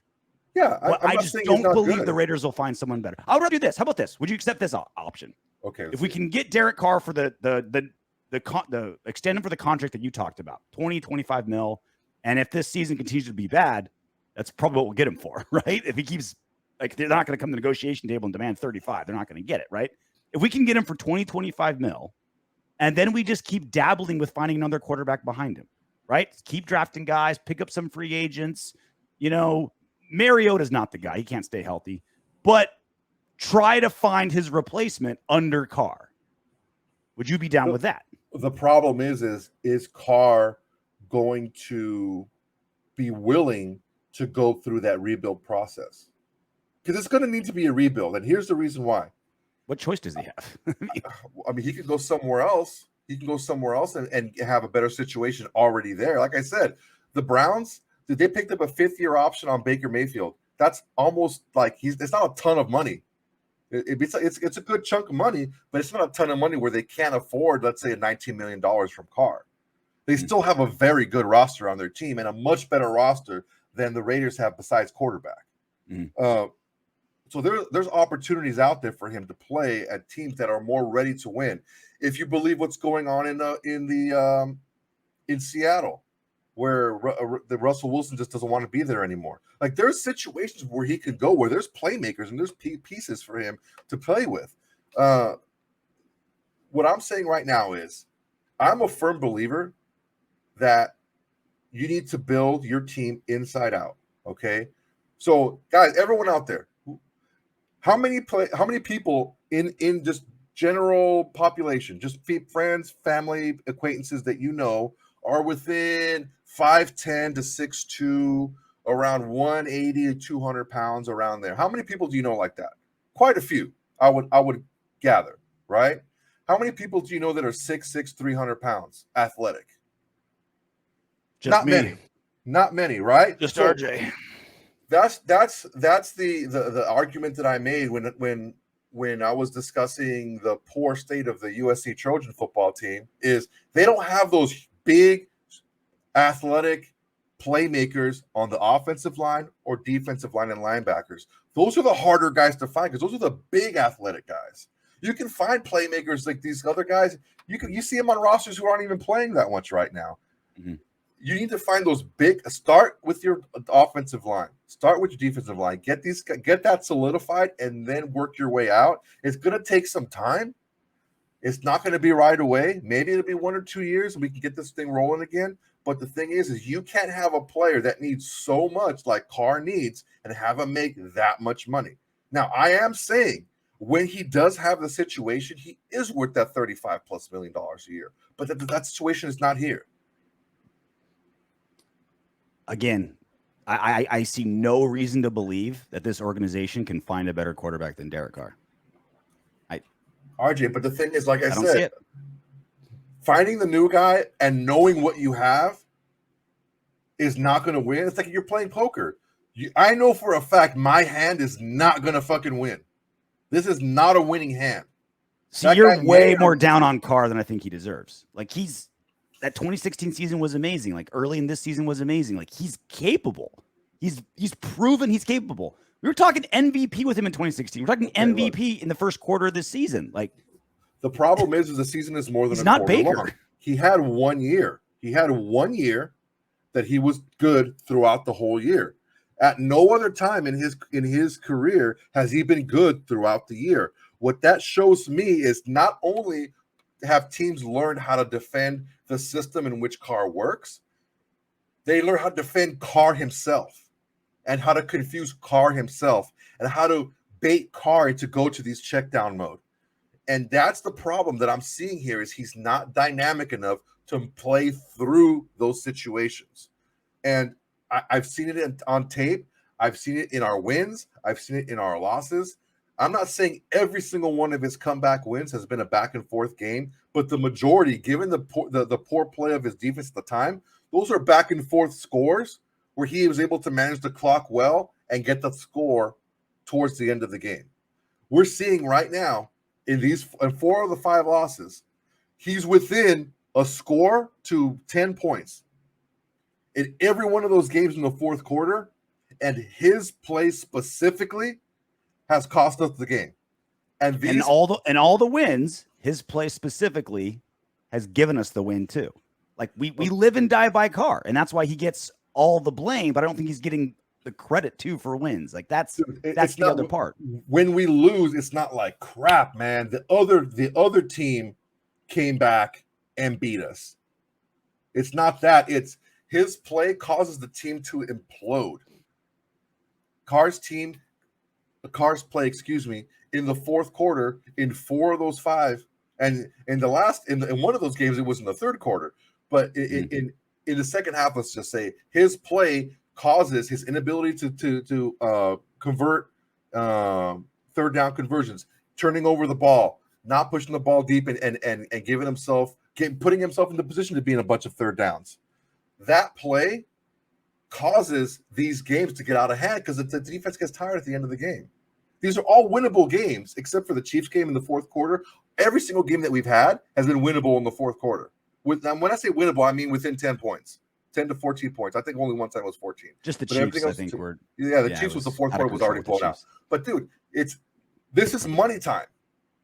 Yeah, But I'm I not just saying it's don't not believe good. the Raiders will find someone better. I'll do this. How about this? Would you accept this option? Okay. If we can get Derek Carr for the extend him for the contract that you talked about, 25 mil, and if this season continues to be bad, that's probably what we'll get him for, right? If he keeps, like, they're not going to come to the negotiation table and demand 35. They're not going to get it, right? If we can get him for 25 mil, and then we just keep dabbling with finding another quarterback behind him, right? Keep drafting guys, pick up some free agents. You know, Mariota's not the guy. He can't stay healthy. But try to find his replacement under Carr. Would you be down with that? The problem is Carr going to be willing to go through that rebuild process? Because it's going to need to be a rebuild. And here's the reason why. What choice does he have? I mean, he could go somewhere else. He can go somewhere else and have a better situation already there. Like I said, the Browns, they picked up a 5th-year option on Baker Mayfield. That's almost like it's not a ton of money. It's a good chunk of money, but it's not a ton of money where they can't afford, let's say, $19 million from Carr. They still have a very good roster on their team and a much better roster than the Raiders have besides quarterback. So there's opportunities out there for him to play at teams that are more ready to win. If you believe what's going on in Seattle, where the Russell Wilson just doesn't want to be there anymore. Like, there's situations where he could go where there's playmakers and there's pieces for him to play with. What I'm saying right now is I'm a firm believer that you need to build your team inside out. Okay. So guys, everyone out there, how many people in just general population, just friends, family, acquaintances that you know are within 5'10" to 6'2", around 180 to 200 pounds, around there? How many people do you know like that? Quite a few, I would gather, right? How many people do you know that are 6'6", 300 pounds, athletic? Just Not me. Not many, right? Just RJ. That's the argument that I made when I was discussing the poor state of the USC Trojan football team. Is they don't have those big athletic playmakers on the offensive line or defensive line and linebackers. Those are the harder guys to find because those are the big athletic guys. You can find playmakers like these other guys. You see them on rosters who aren't even playing that much right now. Mm-hmm. You need to find those big. Start with your offensive line. Start with your defensive line. Get that solidified, and then work your way out. It's going to take some time. It's not going to be right away. Maybe it'll be 1 or 2 years, and we can get this thing rolling again. But the thing is you can't have a player that needs so much like Carr needs and have him make that much money. Now, I am saying when he does have the situation, he is worth that $35+ million a year. But that situation is not here. Again, I see no reason to believe that this organization can find a better quarterback than Derek Carr. RJ, but the thing is, like I don't see said, it. Finding the new guy and knowing what you have is not going to win. It's like you're playing poker. I know for a fact my hand is not going to fucking win. This is not a winning hand. See, you're way more down on Carr than I think he deserves. Like, that 2016 season was amazing. Like, early in this season was amazing. Like, he's capable. He's proven he's capable. We were talking MVP with him in 2016. We're talking MVP in the first quarter of this season. Like, the problem is the season is more than he's a not quarter Baker. long. He had 1 year. He had 1 year that he was good throughout the whole year. At no other time in his career has he been good throughout the year. What that shows me is not only have teams learned how to defend the system in which Carr works, they learn how to defend Carr himself and how to confuse Carr himself and how to bait Carr to go to these check down mode. And that's the problem that I'm seeing here is he's not dynamic enough to play through those situations. And I've seen it on tape. I've seen it in our wins. I've seen it in our losses. I'm not saying every single one of his comeback wins has been a back and forth game, but the majority, given the poor play of his defense at the time, those are back and forth scores where he was able to manage the clock well and get the score towards the end of the game. We're seeing right now in 4 of the 5 losses, he's within a score to 10 points in every one of those games in the fourth quarter, and his play specifically has cost us the game. And all the wins, his play specifically has given us the win too. Like we live and die by Carr, and that's why he gets all the blame, but I don't think he's getting the credit too for wins. Like that's the other part. When we lose, it's not like crap, man. The other team came back and beat us. It's not that. It's his play causes the team to implode. Carr's play, in the fourth quarter, in 4 of those 5, and in one of those games, it was in the third quarter. But in the second half, let's just say his play causes his inability to convert third down conversions, turning over the ball, not pushing the ball deep, and putting himself in the position to be in a bunch of third downs. That play causes these games to get out of hand because the defense gets tired at the end of the game. These are all winnable games, except for the Chiefs game in the fourth quarter. Every single game that we've had has been winnable in the fourth quarter. When I say winnable, I mean within 10 points, 10 to 14 points. I think only one time was 14. Just the Chiefs, I think. The Chiefs was the fourth quarter was already blown out. But dude, this is money time.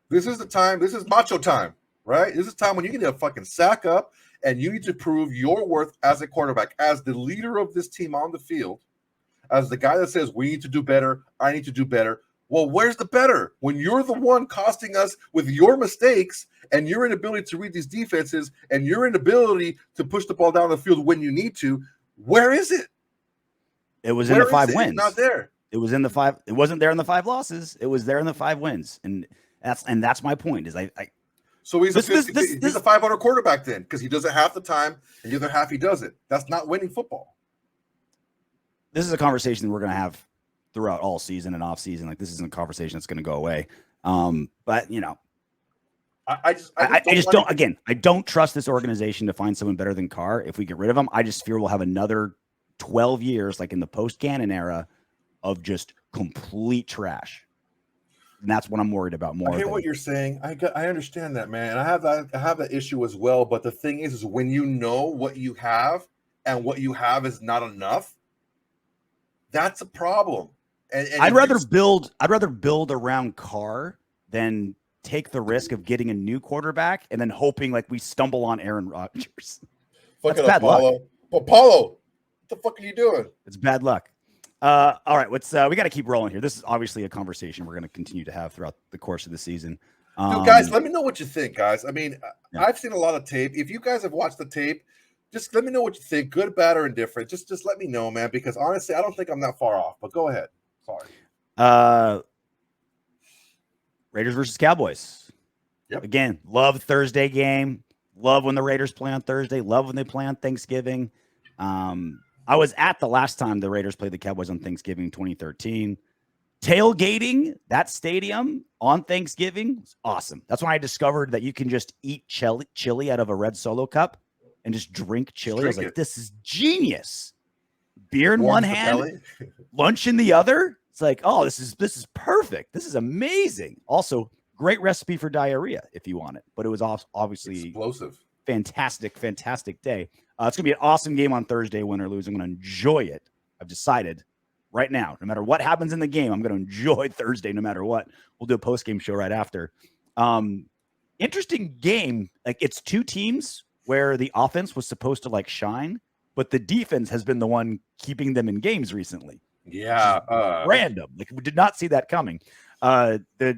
This is the time. This is macho time, right? This is time when you need to fucking sack up and you need to prove your worth as a quarterback, as the leader of this team on the field, as the guy that says we need to do better. I need to do better. Well, where's the better? When you're the one costing us with your mistakes and your inability to read these defenses and your inability to push the ball down the field when you need to, where is it? It was in the 5 wins. It's not there. It was in the 5. It wasn't there in the 5 losses. It was there in the 5 wins. And that's my point is So he's a 500 quarterback then because he does it half the time and the other half he doesn't. That's not winning football. This is a conversation we're going to have throughout all season and off season. Like this isn't a conversation that's going to go away. But you know, I don't trust this organization to find someone better than Carr. If we get rid of him, I just fear we'll have another 12 years, like in the post-Gannon era, of just complete trash. And that's what I'm worried about more. I hear what you're saying. I understand that, man. I have that issue as well. But the thing is when you know what you have and what you have is not enough, that's a problem. And I'd rather build around Carr than take the risk of getting a new quarterback and then hoping like we stumble on Aaron Rodgers. Fucking Apollo. Apollo, what the fuck are you doing? It's bad luck. All right, we got to keep rolling here. This is obviously a conversation we're going to continue to have throughout the course of the season. Dude, guys, let me know what you think, guys. I mean, yeah. I've seen a lot of tape. If you guys have watched the tape, just let me know what you think, good, bad, or indifferent. Just let me know, man, because honestly, I don't think I'm that far off. But go ahead. Sorry. Raiders versus Cowboys. Yep. Again, love Thursday game. Love when the Raiders play on Thursday. Love when they play on Thanksgiving. I was at the last time the Raiders played the Cowboys on Thanksgiving 2013. Tailgating that stadium on Thanksgiving was awesome. That's when I discovered that you can just eat chili out of a red Solo cup and just drink chili. I was like, this is genius. Beer in one hand, lunch in the other. It's like, oh, this is perfect. This is amazing. Also, great recipe for diarrhea if you want it. But it was obviously explosive. Fantastic day. It's going to be an awesome game on Thursday, win or lose. I'm going to enjoy it. I've decided right now, no matter what happens in the game, I'm going to enjoy Thursday no matter what. We'll do a post-game show right after. Interesting game. Like it's two teams where the offense was supposed to like shine, but the defense has been the one keeping them in games recently. Yeah. Random. Like we did not see that coming. The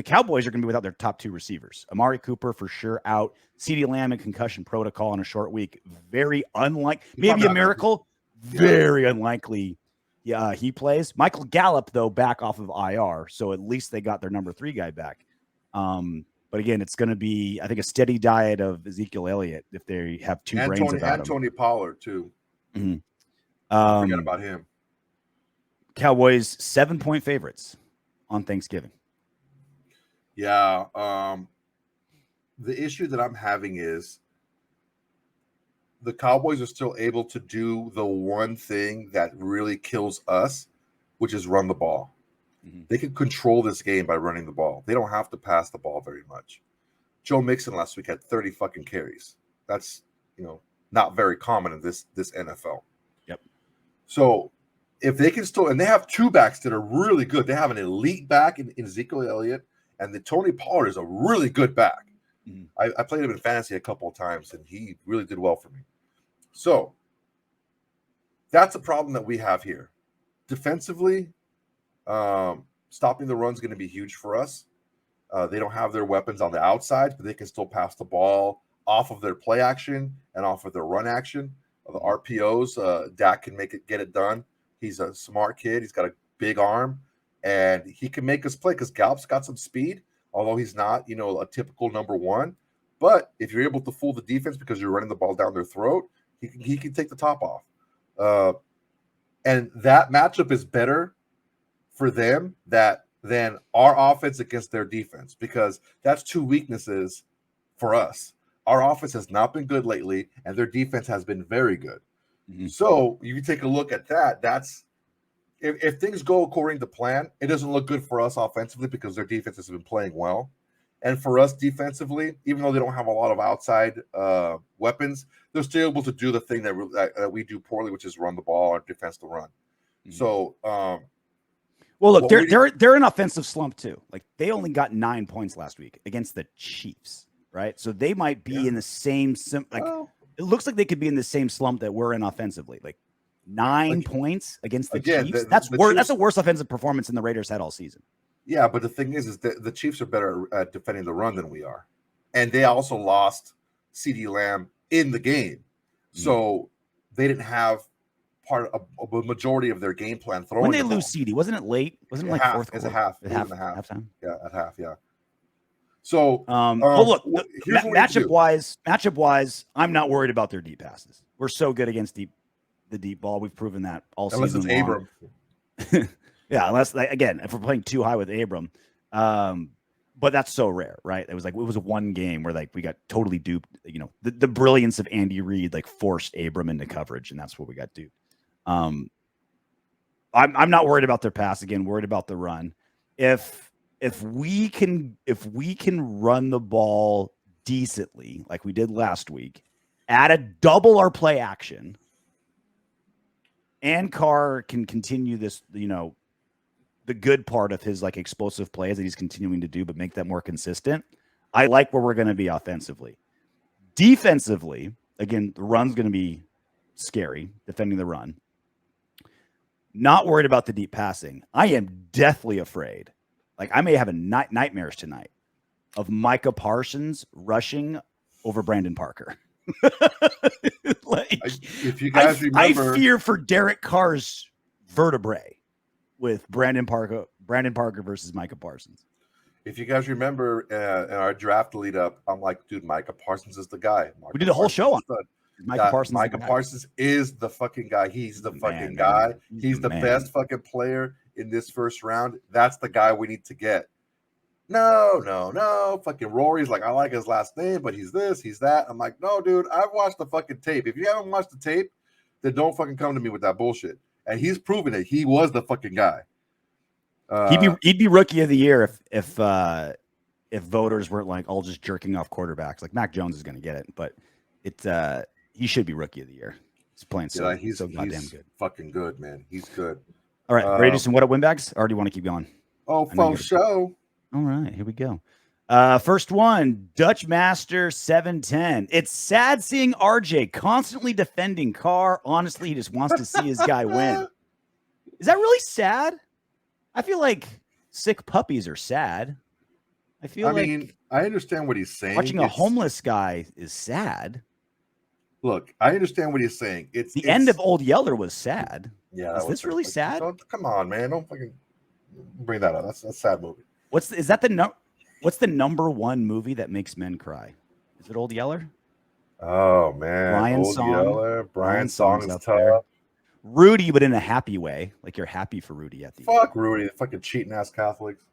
Cowboys are going to be without their top 2 receivers. Amari Cooper for sure out. CeeDee Lamb in concussion protocol in a short week. Very unlikely. Maybe a miracle. Very unlikely. Yeah, he plays. Michael Gallup, though, back off of IR. So at least they got their number 3 guy back. But again, it's going to be, I think, a steady diet of Ezekiel Elliott if they have 2 brains about him. Tony Pollard, too. Mm-hmm. Forget about him. Cowboys 7-point favorites on Thanksgiving. Yeah. The issue that I'm having is the Cowboys are still able to do the one thing that really kills us, which is run the ball. Mm-hmm. They can control this game by running the ball. They don't have to pass the ball very much. Joe Mixon last week had 30 fucking carries. That's, not very common in this NFL. Yep. So if they can still, and they have two backs that are really good. They have an elite back in Ezekiel Elliott, and the Tony Pollard is a really good back. Mm-hmm. I played him in fantasy a couple of times, and he really did well for me. So that's a problem that we have here. Defensively, stopping the run is going to be huge for us. They don't have their weapons on the outsides, but they can still pass the ball off of their play action and off of their run action. The RPOs, Dak can get it done. He's a smart kid. He's got a big arm, and he can make us play because Gallup's got some speed, although he's not, a typical number one. But if you're able to fool the defense because you're running the ball down their throat, he can take the top off. And that matchup is better for them than our offense against their defense, because that's two weaknesses for us. Our offense has not been good lately, and their defense has been very good. Mm-hmm. So if you take a look at that, that's if things go according to plan, it doesn't look good for us offensively because their defense has been playing well. And for us defensively, even though they don't have a lot of outside weapons, they're still able to do the thing that we do poorly, which is run the ball or defense the run. Mm-hmm. So, well, look, they're an offensive slump too. Like, they only got 9 points last week against the Chiefs, right? So they might be in the same it looks like they could be in the same slump that we're in offensively. Like 9 points against the Chiefs. That's worse. That's a worse offensive performance than the Raiders had all season. Yeah, but the thing is that the Chiefs are better at defending the run than we are. And they also lost CeeDee Lamb in the game. Mm-hmm. So they didn't have part of a majority of their game plan throwing. When they lose CeeDee, wasn't it late? Wasn't it like fourth quarter? It's a half. Halftime? Yeah, at half, yeah. So, look, matchup wise, I'm not worried about their deep passes. We're so good against the deep ball. We've proven that all season long. Unless it's Abram. Yeah, unless, again, if we're playing too high with Abram, but that's so rare, right? It was one game where we got totally duped. The brilliance of Andy Reid forced Abram into coverage, and that's where we got duped. I'm not worried about their pass. Again, worried about the run. If we can run the ball decently like we did last week, add a double our play action, and Carr can continue this, the good part of his explosive plays that he's continuing to do, but make that more consistent. I like where we're going to be offensively. Defensively, again, the run's going to be scary, defending the run. Not worried about the deep passing. I am deathly afraid. I may have nightmares tonight of Micah Parsons rushing over Brandon Parker. If you guys remember, I fear for Derek Carr's vertebrae with Brandon Parker versus Micah Parsons. If you guys remember in our draft lead up, I'm like, dude, Micah Parsons is the guy. We did a whole show on Micah Parsons is the fucking guy. He's the fucking guy. He's the best fucking player in this first round. That's the guy we need to get. No. Fucking Rory's I like his last name, but he's this, he's that. I'm like, no, dude, I've watched the fucking tape. If you haven't watched the tape, then don't fucking come to me with that bullshit. And he's proven it. He was the fucking guy. He'd be rookie of the year if voters weren't all just jerking off quarterbacks. Mac Jones is going to get it, but he should be rookie of the year. He's playing so goddamn good. Fucking good, man. He's good. All right, ready to do some what up Windbags? Or do you want to keep going? Oh, fun show. All right, here we go. First one, Dutch Master 710. It's sad seeing RJ constantly defending Carr. Honestly, he just wants to see his guy win. Is that really sad? I feel like sick puppies are sad. I mean, I understand what he's saying. Watching a homeless guy is sad. Look, I understand what he's saying. It's the end of Old Yeller was sad. Yeah. Is this really sad? Come on, man. Don't fucking bring that up. That's a sad movie. What's the number one movie that makes men cry? Is it Old Yeller? Oh man, Old Yeller. Brian's song is tough. There. Rudy, but in a happy way. You're happy for Rudy at the end. Fuck Rudy, the fucking cheating ass Catholics.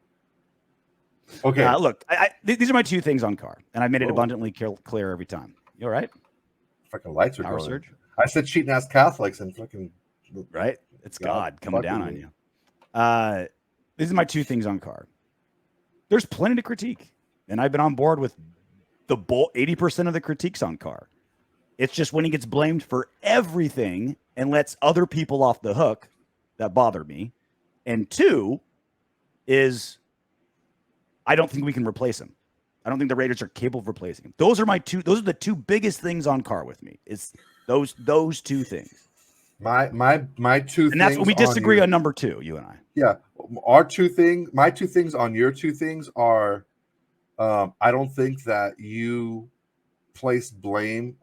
Okay. Look, these are my two things on Carr, and I made it abundantly clear every time. You all right? Fucking lights are Power going. surge. I said cheating ass Catholics and fucking right. It's God coming down on you. These are my two things on Carr. There's plenty to critique, and I've been on board with the 80% of the critiques on Carr. It's just when he gets blamed for everything and lets other people off the hook that bother me. And two is I don't think we can replace him. I don't think the Raiders are capable of replacing him. Those are the two biggest things on Carr with me. It's those two things. My two things. And that's when we disagree on number two, you and I. Yeah. My two things on your two things are I don't think that you place blame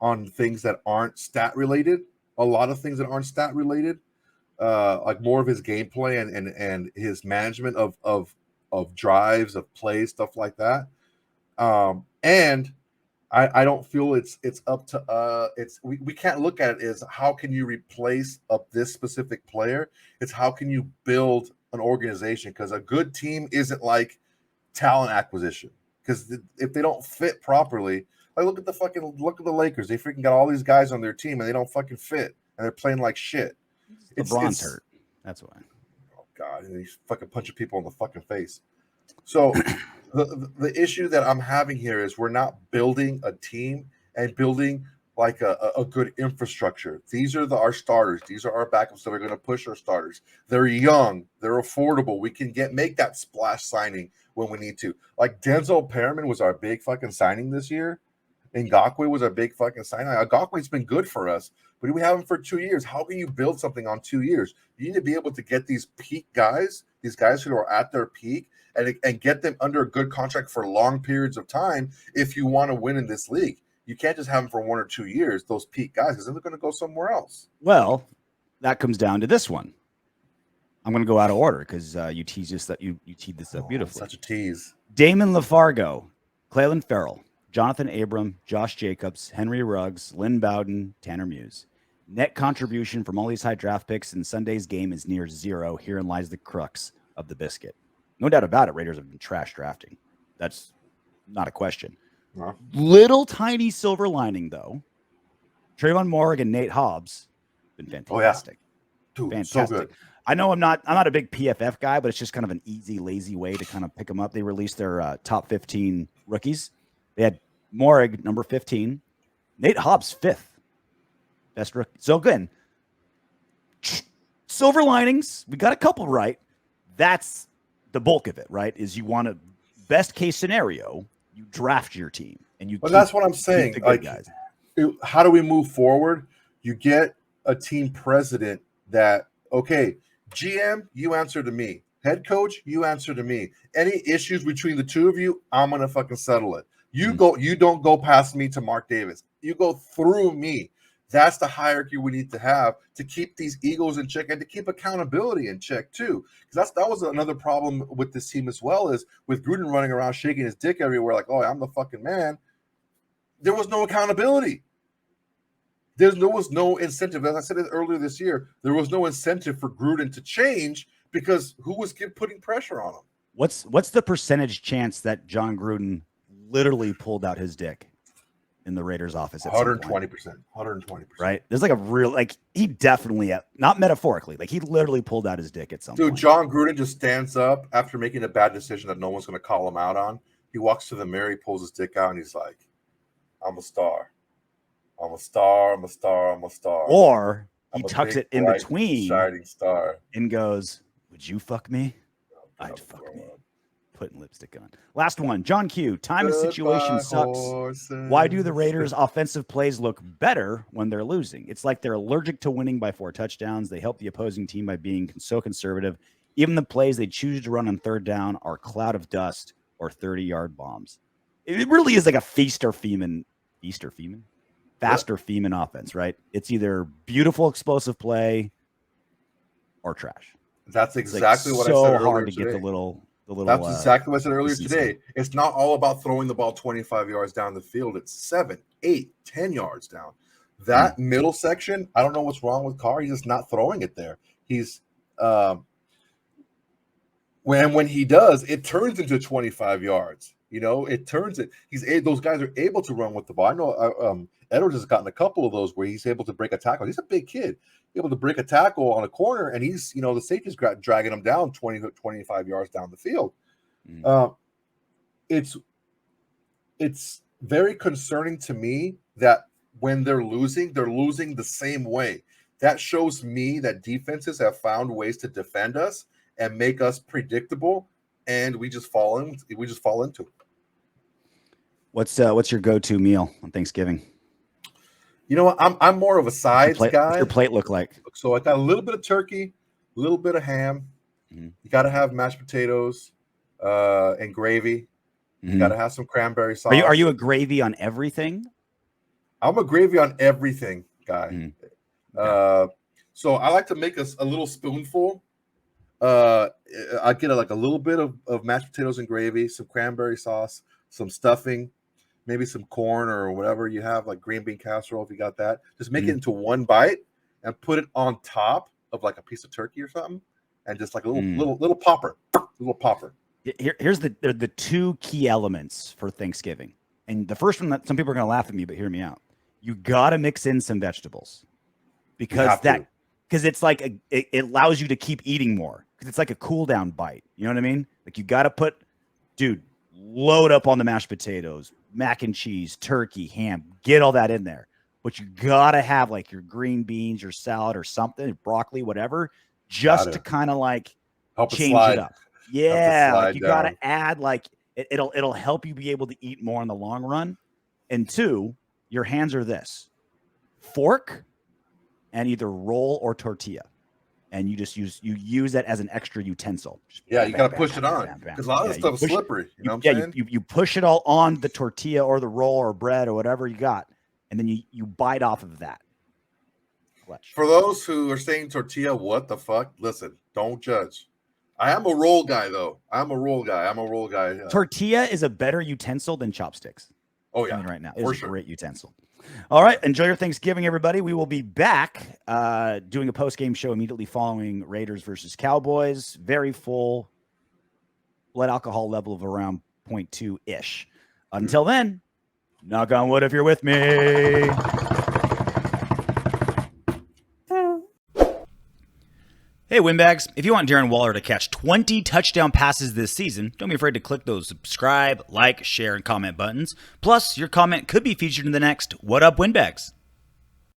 on things that aren't stat related. A lot of things that aren't stat related. Like more of his gameplay and his management of drives, of plays, stuff like that. And I don't feel it's up to we can't look at it as how can you replace up this specific player. It's how can you build an organization, because a good team isn't like talent acquisition, because if they don't fit properly, like look at the Lakers. They freaking got all these guys on their team and they don't fucking fit and they're playing like shit. LeBron's hurt. That's why. Oh God, he's fucking punching people in the fucking face. So the issue that I'm having here is we're not building a team and building like a good infrastructure. These are our starters. These are our backups that are going to push our starters. They're young. They're affordable. We can make that splash signing when we need to. Like Denzel Perriman was our big fucking signing this year. Ngakoue was our big fucking signing. Ngakoue's been good for us, but we have him for 2 years. How can you build something on 2 years? You need to be able to get these peak guys, these guys who are at their peak, and get them under a good contract for long periods of time if you want to win in this league. You can't just have them for 1 or 2 years, those peak guys, because then they're going to go somewhere else. Well, that comes down to this one. I'm going to go out of order because you teased this up beautifully. Such a tease. Damon LaFargo, Clelin Ferrell, Jonathan Abram, Josh Jacobs, Henry Ruggs, Lynn Bowden, Tanner Muse. Net contribution from all these high draft picks in Sunday's game is near zero. Herein lies the crux of the biscuit. No doubt about it, Raiders have been trash drafting. That's not a question. No. Little tiny silver lining, though. Trayvon Moehrig and Nate Hobbs been fantastic. Oh, yeah. Dude, fantastic. So good. I know I'm not a big PFF guy, but it's just kind of an easy, lazy way to kind of pick them up. They released their top 15 rookies. They had Moehrig, number 15. Nate Hobbs, 5th. Best rookie. So again, silver linings. We got a couple right. That's the bulk of it, right? Is you want to, best case scenario, you draft your team. And you. But that's what I'm saying. Like, guys. How do we move forward? You get a team president that, okay, GM, you answer to me. Head coach, you answer to me. Any issues between the two of you, I'm going to fucking settle it. You don't go past me to Mark Davis. You go through me. That's the hierarchy we need to have to keep these egos in check and to keep accountability in check too. Because that was another problem with this team as well, is with Gruden running around shaking his dick everywhere like, oh, I'm the fucking man. There was no accountability. There was no incentive. As I said it earlier this year, there was no incentive for Gruden to change because who was putting pressure on him? What's the percentage chance that John Gruden literally pulled out his dick in the Raiders office? 120%. 120%. Right? There's like a real, like he definitely, not metaphorically, like he literally pulled out his dick at some point. Dude, John Gruden just stands up after making a bad decision that no one's going to call him out on. He walks to the mirror, he pulls his dick out, and he's like, I'm a star. I'm a star. I'm a star. I'm a star. Or he tucks it in between, shining star, and goes, "Would you fuck me? I'd fuck me." Putting lipstick on. Last one, John Q. Time and situation sucks. Horses. Why do the Raiders' offensive plays look better when they're losing? It's like they're allergic to winning by 4 touchdowns. They help the opposing team by being so conservative. Even the plays they choose to run on 3rd down are cloud of dust or 30-yard bombs. It really is like a faster Feeman offense, right? It's either beautiful explosive play or trash. That's exactly what I said earlier. So hard to today. get the little. That's exactly what I said earlier today. It's not all about throwing the ball 25 yards down the field. It's 7, 8, 10 yards down. That middle section, I don't know what's wrong with Carr. He's just not throwing it there. He's when he does, it turns into 25 yards. You know, it turns it. Those guys are able to run with the ball. I know Edwards has gotten a couple of those where he's able to break a tackle. He's a big kid. able to break a tackle on a corner, and he's, the safety's dragging him down 20 to 25 yards down the field. It's very concerning to me that when they're losing the same way. That shows me that defenses have found ways to defend us and make us predictable, and we just fall into it. What's your go-to meal on Thanksgiving? You know what? I'm more of a sides guy. What's your plate look like? So I got a little bit of turkey, a little bit of ham. You got to have mashed potatoes and gravy. You got to have some cranberry sauce. Are you a gravy on everything? I'm a gravy on everything guy. Okay. So I like to make a little spoonful. I get a little bit of mashed potatoes and gravy, some cranberry sauce, some stuffing, maybe some corn or whatever you have, like green bean casserole if you got that. Just make it into one bite and put it on top of like a piece of turkey or something, and just like a little popper. Here's the two key elements for Thanksgiving. And the first one, that some people are going to laugh at me, but hear me out. You got to mix in some vegetables because it's like it allows you to keep eating more, because it's like a cool down bite. You know what I mean? Like you got to load up on the mashed potatoes, mac and cheese, turkey, ham, get all that in there. But you got to have like your green beans, your salad or something, broccoli, whatever, just to kind of like change it up. Yeah, like you got to add like it'll help you be able to eat more in the long run. And two, your hands are this fork and either roll or tortilla, and you just use that as an extra utensil. You got to push it on because a lot of the stuff is slippery. You know what I'm saying? You push it all on the tortilla or the roll or bread or whatever you got, and then you bite off of that. Clutch. For those who are saying tortilla, what the fuck? Listen, don't judge. I am a roll guy, though. I'm a roll guy. Tortilla is a better utensil than chopsticks. Oh, yeah. Right now. It's a great utensil. All right. Enjoy your Thanksgiving, everybody. We will be back doing a post-game show immediately following Raiders versus Cowboys. Very full blood alcohol level of around 0.2-ish. Until then, knock on wood if you're with me. Hey, Windbags, if you want Darren Waller to catch 20 touchdown passes this season, don't be afraid to click those subscribe, like, share, and comment buttons. Plus, your comment could be featured in the next What Up, Windbags?